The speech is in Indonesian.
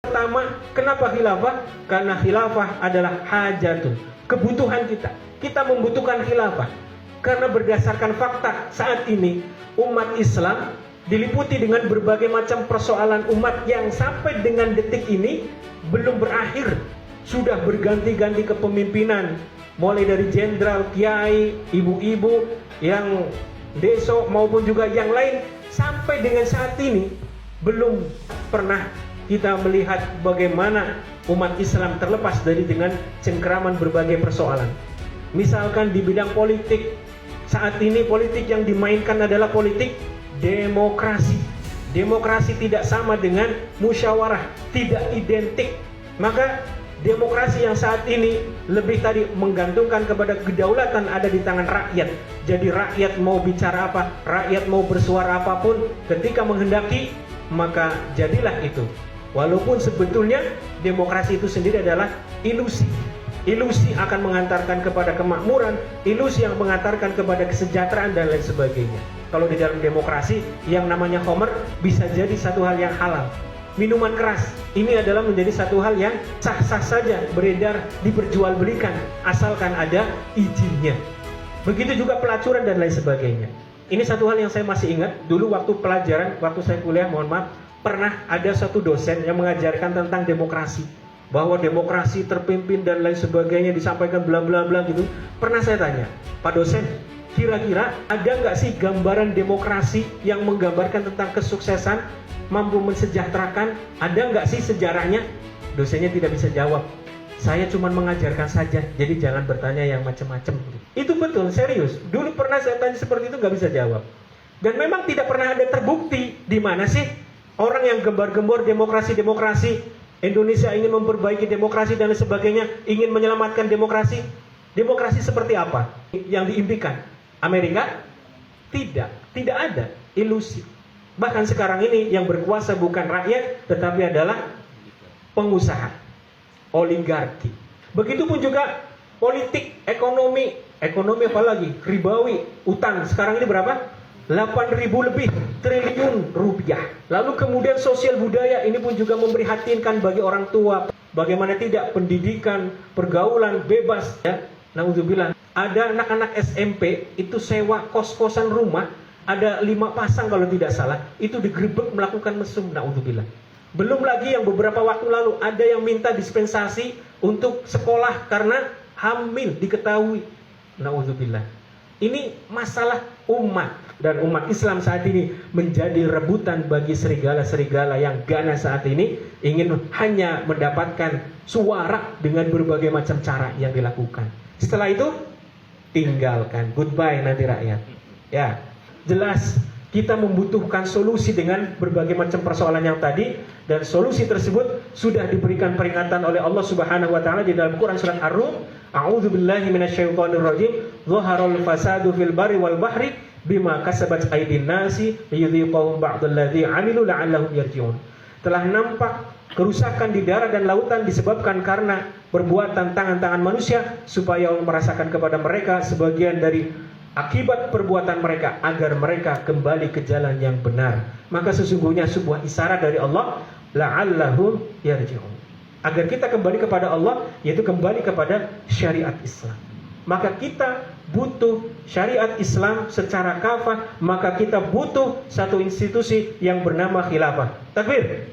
Pertama, kenapa khilafah? Karena khilafah adalah hajatun, kebutuhan kita. Kita membutuhkan khilafah karena berdasarkan fakta saat ini umat Islam diliputi dengan berbagai macam persoalan umat yang sampai dengan detik ini belum berakhir. Sudah berganti-ganti kepemimpinan, mulai dari jenderal, kiai, ibu-ibu yang deso maupun juga yang lain, sampai dengan saat ini belum pernah kita melihat bagaimana umat Islam terlepas dari dengan cengkeraman berbagai persoalan. Misalkan di bidang politik, saat ini politik yang dimainkan adalah politik demokrasi. Demokrasi tidak sama dengan musyawarah, tidak identik. Maka demokrasi yang saat ini lebih tadi menggantungkan kepada kedaulatan ada di tangan rakyat. Jadi rakyat mau bicara apa, rakyat mau bersuara apapun, ketika menghendaki maka jadilah itu. Walaupun sebetulnya demokrasi itu sendiri adalah ilusi. Ilusi akan mengantarkan kepada kemakmuran, ilusi yang mengantarkan kepada kesejahteraan dan lain sebagainya. Kalau di dalam demokrasi yang namanya khamr bisa jadi satu hal yang halal. Minuman keras ini adalah menjadi satu hal yang sah-sah saja beredar, diperjualbelikan asalkan ada izinnya. Begitu juga pelacuran dan lain sebagainya. Ini satu hal yang saya masih ingat dulu waktu pelajaran, waktu saya kuliah, mohon maaf, pernah ada satu dosen yang mengajarkan tentang demokrasi, bahwa demokrasi terpimpin dan lain sebagainya, disampaikan bla bla bla gitu. Pernah saya tanya, Pak dosen, kira-kira ada nggak sih gambaran demokrasi yang menggambarkan tentang kesuksesan, mampu mensejahterakan? Ada nggak sih sejarahnya? Dosennya tidak bisa jawab. Saya cuma mengajarkan saja, jadi jangan bertanya yang macam-macam. Itu betul, serius. Dulu pernah saya tanya seperti itu, nggak bisa jawab. Dan memang tidak pernah ada terbukti di mana sih orang yang gembar-gembor demokrasi, Indonesia ingin memperbaiki demokrasi dan lain sebagainya, ingin menyelamatkan demokrasi. Demokrasi seperti apa yang diimpikan? Amerika? Tidak ada, ilusi. Bahkan sekarang ini yang berkuasa bukan rakyat, tetapi adalah pengusaha, oligarki. Begitupun juga politik, ekonomi apalagi, ribawi, utang. Sekarang ini berapa? 8.000 lebih triliun rupiah. Lalu kemudian sosial budaya ini pun juga memprihatinkan bagi orang tua. Bagaimana tidak pendidikan, pergaulan bebas ya. Nauzubillah. Ada anak-anak SMP itu sewa kos-kosan rumah, ada 5 pasang kalau tidak salah, itu digerebek melakukan mesum. Nauzubillah. Belum lagi yang beberapa waktu lalu ada yang minta dispensasi untuk sekolah karena hamil diketahui. Nauzubillah. Ini masalah umat, dan umat Islam saat ini menjadi rebutan bagi serigala-serigala yang ganas saat ini ingin hanya mendapatkan suara dengan berbagai macam cara yang dilakukan. Setelah itu tinggalkan, goodbye nanti rakyat. Ya, jelas kita membutuhkan solusi dengan berbagai macam persoalan yang tadi, dan solusi tersebut sudah diberikan peringatan oleh Allah Subhanahu wa taala di dalam Quran surat Ar-Rum. A'udzubillahi minasyaitonirrajim. Dhaharal fasadu fil barri wal bahri bima kasabat aydin nasi liyudhiqahum ba'dalladzi 'amilu la'allahum yarji'un. Telah nampak kerusakan di darat dan lautan disebabkan karena perbuatan tangan-tangan manusia, supaya Allah merasakan kepada mereka sebagian dari akibat perbuatan mereka, agar mereka kembali ke jalan yang benar. Maka sesungguhnya sebuah isyarat dari Allah, la'allahum yarji'un, agar kita kembali kepada Allah, yaitu kembali kepada syariat Islam. Maka kita butuh syariat Islam secara kafah, maka kita butuh satu institusi yang bernama khilafah. Takbir.